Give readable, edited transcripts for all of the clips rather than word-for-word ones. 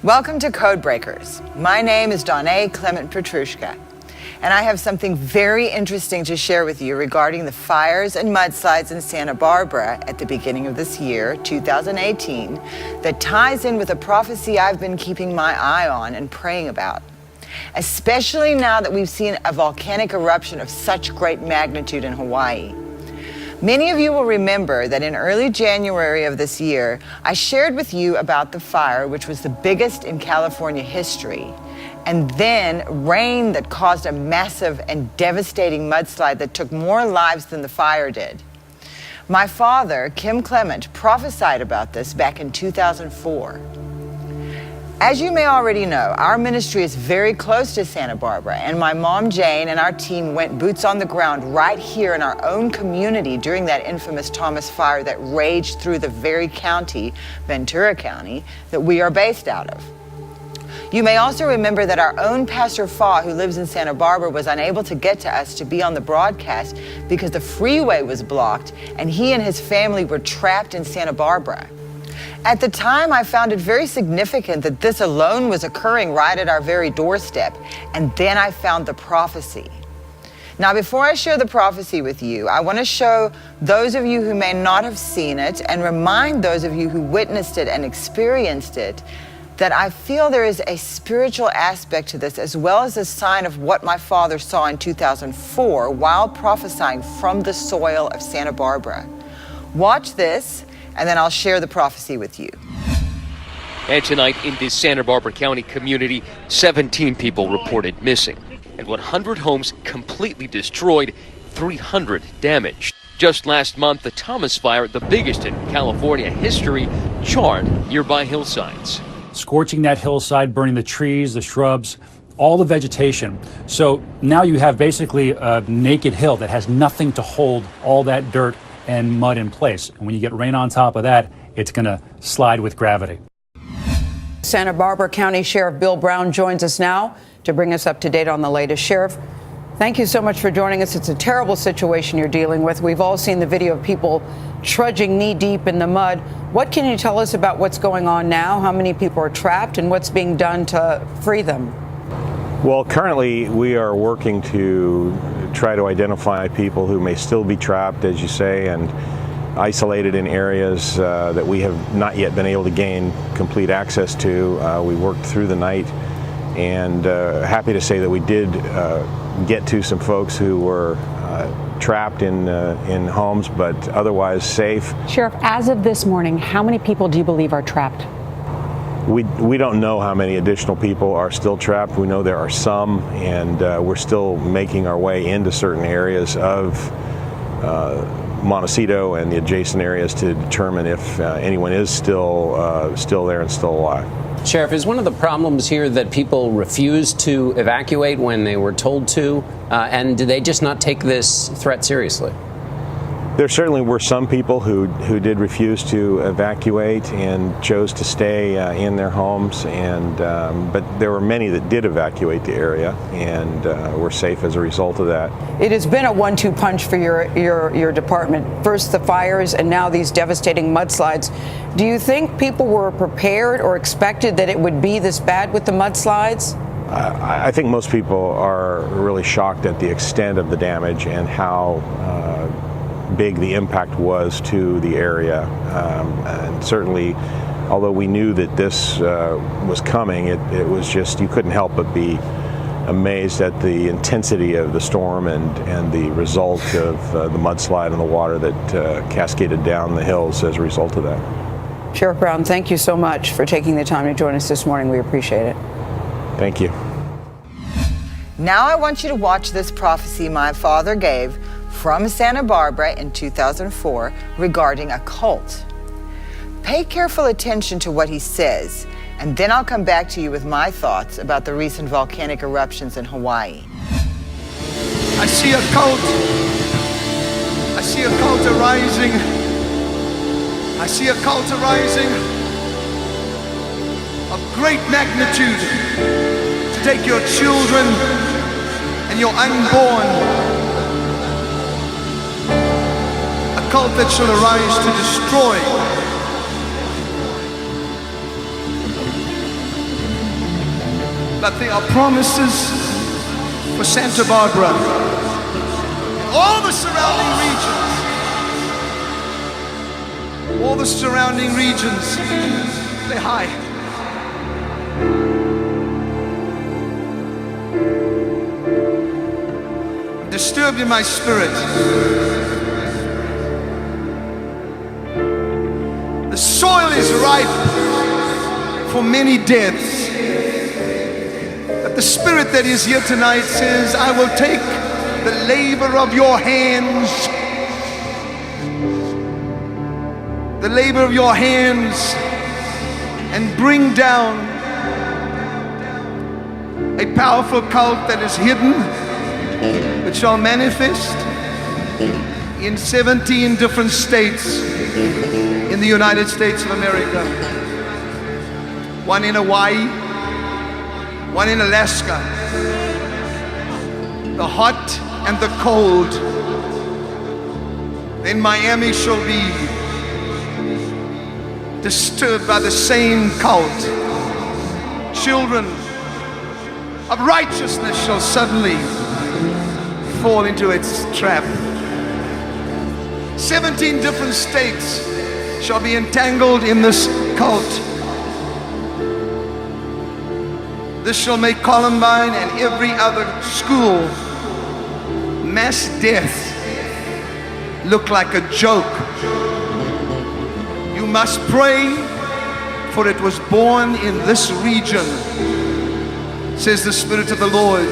Welcome to Code Breakers. My name is Clement, and I have something very interesting to share with you regarding the fires and mudslides in Santa Barbara at the beginning of this year, 2018, that ties in with a prophecy I've been keeping my eye on and praying about, especially now that we've seen a volcanic eruption of such great magnitude in Hawaii. Many of you will remember that in early January of this year, I shared with you about the fire, which was the biggest in California history, and then rain that caused a massive and devastating mudslide that took more lives than the fire did. My father, Clement, prophesied about this back in 2004. As you may already know, our ministry is very close to Santa Barbara, and my mom, Jane, and our team went boots on the ground right here in our own community during that infamous Thomas fire that raged through the very county, Ventura County, that we are based out of. You may also remember that our own Pastor Fa, who lives in Santa Barbara, was unable to get to us to be on the broadcast because the freeway was blocked and he and his family were trapped in Santa Barbara. At the time, I found it very significant that this alone was occurring right at our very doorstep, and then I found the prophecy. Now, before I share the prophecy with you, I want to show those of you who may not have seen it and remind those of you who witnessed it and experienced it that I feel there is a spiritual aspect to this, as well as a sign of what my father saw in 2004 while prophesying from the soil of Santa Barbara. Watch this, and then I'll share the prophecy with you. And tonight in this Santa Barbara County community, 17 people reported missing, and 100 homes completely destroyed, 300 damaged. Just last month, the Thomas fire, the biggest in California history, charred nearby hillsides. Scorching that hillside, burning the trees, the shrubs, all the vegetation. So now you have basically a naked hill that has nothing to hold all that dirt and mud in place. And when you get rain on top of that, it's going to slide with gravity. Santa Barbara County Sheriff Bill Brown joins us now to bring us up to date on the latest. Sheriff, thank you so much for joining us. It's a terrible situation you're dealing with. We've all seen the video of people trudging knee deep in the mud. What can you tell us about what's going on now? How many people are trapped and what's being done to free them? Well, currently we are working to try to identify people who may still be trapped, as you say, and isolated in areas that we have not yet been able to gain complete access to. We worked through the night, and happy to say that we did get to some folks who were trapped in homes, but otherwise safe. Sheriff, as of this morning, how many people do you believe are trapped? We don't know how many additional people are still trapped. We know there are some, and we're still making our way into certain areas of Montecito and the adjacent areas to determine if anyone is still there and still alive. Sheriff, is one of the problems here that people refuse to evacuate when they were told to, and do they just not take this threat seriously? There certainly were some people who did refuse to evacuate and chose to stay in their homes, and but there were many that did evacuate the area and were safe as a result of that. It has been a 1-2 punch for your department. First the fires and now these devastating mudslides. Do you think people were prepared or expected that it would be this bad with the mudslides? I think most people are really shocked at the extent of the damage and how big the impact was to the area, and certainly, although we knew that this was coming, it was just, you couldn't help but be amazed at the intensity of the storm and the result of the mudslide and the water that cascaded down the hills as a result of that. Sheriff Brown, thank you so much for taking the time to join us this morning. We appreciate it. Thank you. Now I want you to watch this prophecy my father gave from Santa Barbara in 2004 regarding a cult. Pay careful attention to what he says, and then I'll come back to you with my thoughts about the recent volcanic eruptions in Hawaii. I see a cult. I see a cult arising. I see a cult arising of great magnitude to take your children and your unborn. A cult that shall arise to destroy but there are promises for Santa Barbara, all the surrounding regions. All the surrounding regions. Say hi. I'm disturbed in my spirit. The soil is ripe for many deaths. But the Spirit that is here tonight says, I will take the labor of your hands, and bring down a powerful cult that is hidden, which shall manifest in 17 different states in the United States of America. One in Hawaii, one in Alaska. The hot and the cold. Then Miami shall be disturbed by the same cult. Children of righteousness shall suddenly fall into its trap. 17 different states shall be entangled in this cult. This shall make Columbine and every other school mass death look like a joke. You must pray, for it was born in this region, says the Spirit of the Lord.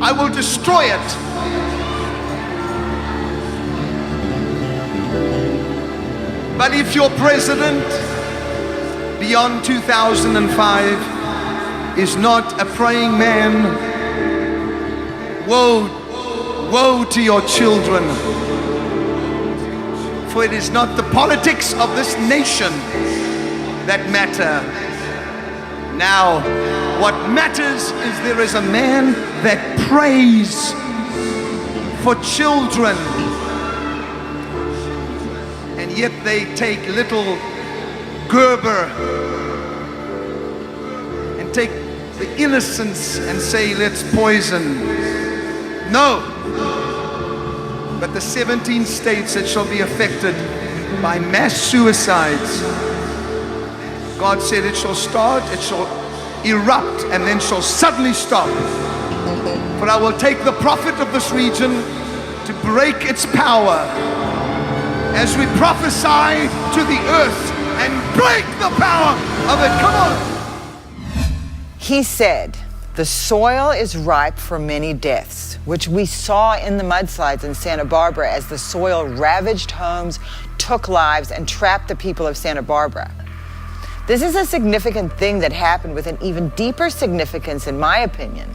I will destroy it. But if your president beyond 2005 is not a praying man, woe to your children. For it is not the politics of this nation that matter. Now, what matters is there is a man that prays for children, and yet they take little Gerber and take the innocence and say, let's poison. No. But the 17 states that shall be affected by mass suicides, God said it shall start, it shall erupt, and then shall suddenly stop. For I will take the prophet of this region to break its power as we prophesy to the earth and break the power of it. Come on. He said, the soil is ripe for many deaths, which we saw in the mudslides in Santa Barbara as the soil ravaged homes, took lives, and trapped the people of Santa Barbara. This is a significant thing that happened with an even deeper significance, in my opinion,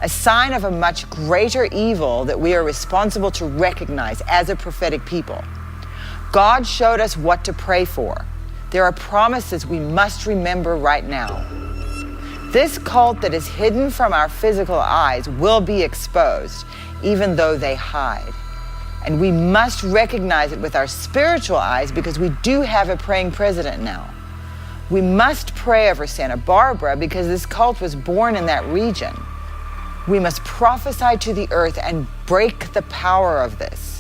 a sign of a much greater evil that we are responsible to recognize as a prophetic people. God showed us what to pray for. There are promises we must remember right now. This cult that is hidden from our physical eyes will be exposed, even though they hide. And we must recognize it with our spiritual eyes, because we do have a praying president now. We must pray over Santa Barbara because this cult was born in that region. We must prophesy to the earth and break the power of this.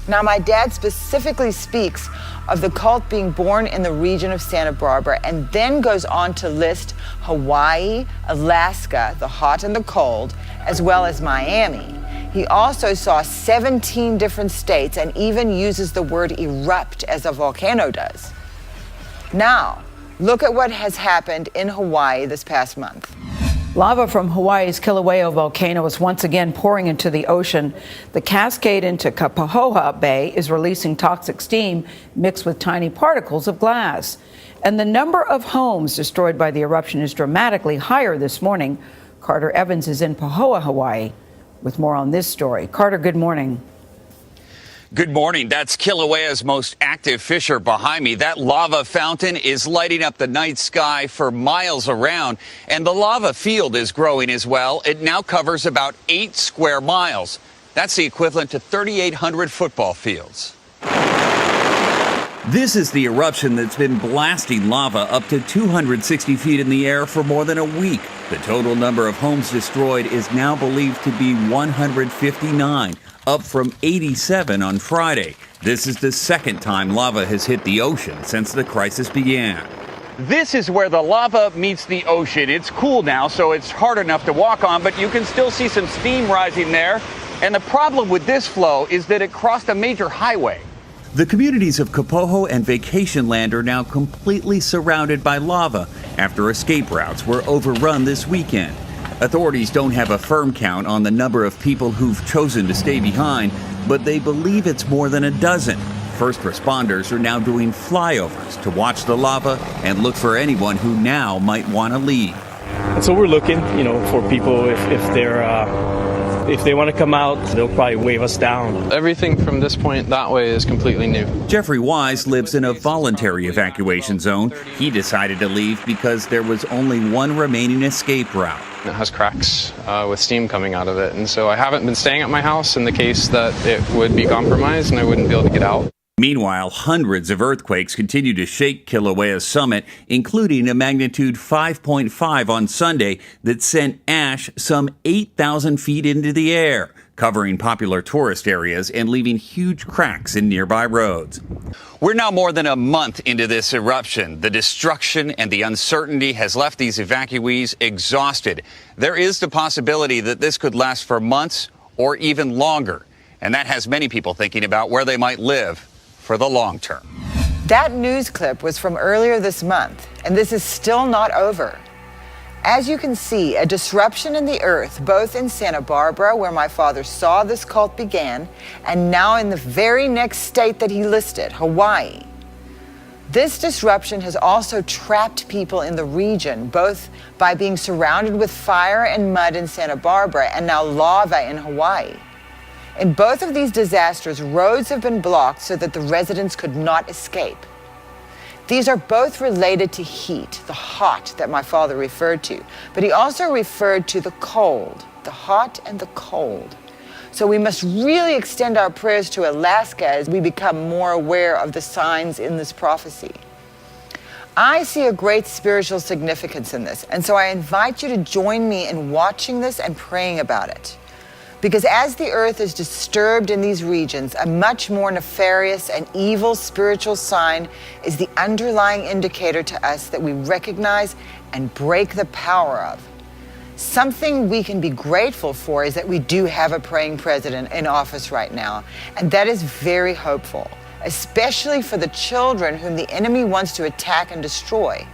Now, my dad specifically speaks of the cult being born in the region of Santa Barbara, and then goes on to list Hawaii, Alaska, the hot and the cold, as well as Miami. He also saw 17 different states and even uses the word erupt as a volcano does. Now, look at what has happened in Hawaii this past month. Lava from Hawaii's Kilauea volcano is once again pouring into the ocean. The cascade into Kapahoha Bay is releasing toxic steam mixed with tiny particles of glass. And the number of homes destroyed by the eruption is dramatically higher this morning. Carter Evans is in Pahoa, Hawaii, with more on this story. Carter, good morning. Good morning. That's Kilauea's most active fissure behind me. That lava fountain is lighting up the night sky for miles around, and the lava field is growing as well. It now covers about 8 square miles. That's the equivalent to 3,800 football fields. This is the eruption that's been blasting lava up to 260 feet in the air for more than a week. The total number of homes destroyed is now believed to be 159, up from 87 on Friday. This is the second time lava has hit the ocean since the crisis began. This is where the lava meets the ocean. It's cool now, so it's hard enough to walk on, but you can still see some steam rising there. And the problem with this flow is that it crossed a major highway. The communities of Kapoho and Vacation Land are now completely surrounded by lava after escape routes were overrun this weekend. Authorities don't have a firm count on the number of people who've chosen to stay behind, but they believe it's more than a dozen. First responders are now doing flyovers to watch the lava and look for anyone who now might want to leave. And so we're looking, for people if they want to come out, they'll probably wave us down. Everything from this point that way is completely new. Jeffrey Wise lives in a voluntary evacuation zone. He decided to leave because there was only one remaining escape route. It has cracks with steam coming out of it. And so I haven't been staying at my house in the case that it would be compromised and I wouldn't be able to get out. Meanwhile, hundreds of earthquakes continue to shake Kilauea's summit, including a magnitude 5.5 on Sunday that sent ash some 8,000 feet into the air, covering popular tourist areas and leaving huge cracks in nearby roads. We're now more than a month into this eruption. The destruction and the uncertainty has left these evacuees exhausted. There is the possibility that this could last for months or even longer, and that has many people thinking about where they might live for the long term. That news clip was from earlier this month, and this is still not over. As you can see, a disruption in the earth, both in Santa Barbara, where my father saw this cult began, and now in the very next state that he listed, Hawaii. This disruption has also trapped people in the region, both by being surrounded with fire and mud in Santa Barbara and now lava in Hawaii. In both of these disasters, roads have been blocked so that the residents could not escape. These are both related to heat, the hot that my father referred to, but he also referred to the cold, the hot and the cold. So we must really extend our prayers to Alaska as we become more aware of the signs in this prophecy. I see a great spiritual significance in this, and so I invite you to join me in watching this and praying about it. Because as the earth is disturbed in these regions, a much more nefarious and evil spiritual sign is the underlying indicator to us that we recognize and break the power of. Something we can be grateful for is that we do have a praying president in office right now, and that is very hopeful, especially for the children whom the enemy wants to attack and destroy.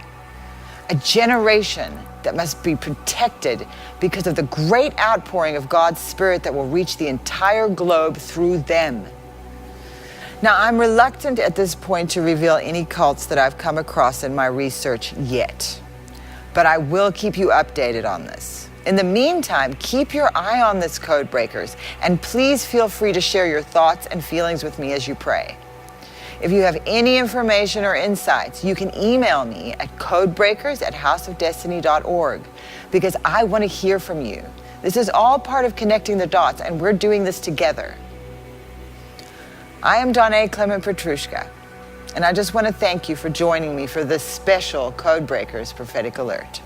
A generation that must be protected because of the great outpouring of God's Spirit that will reach the entire globe through them. Now, I'm reluctant at this point to reveal any cults that I've come across in my research yet, but I will keep you updated on this. In the meantime, keep your eye on this, Code Breakers, and please feel free to share your thoughts and feelings with me as you pray. If you have any information or insights, you can email me at codebreakers@houseofdestiny.org because I want to hear from you. This is all part of connecting the dots, and we're doing this together. I am Clement Petrushka, and I just want to thank you for joining me for this special Code Breakers Prophetic Alert.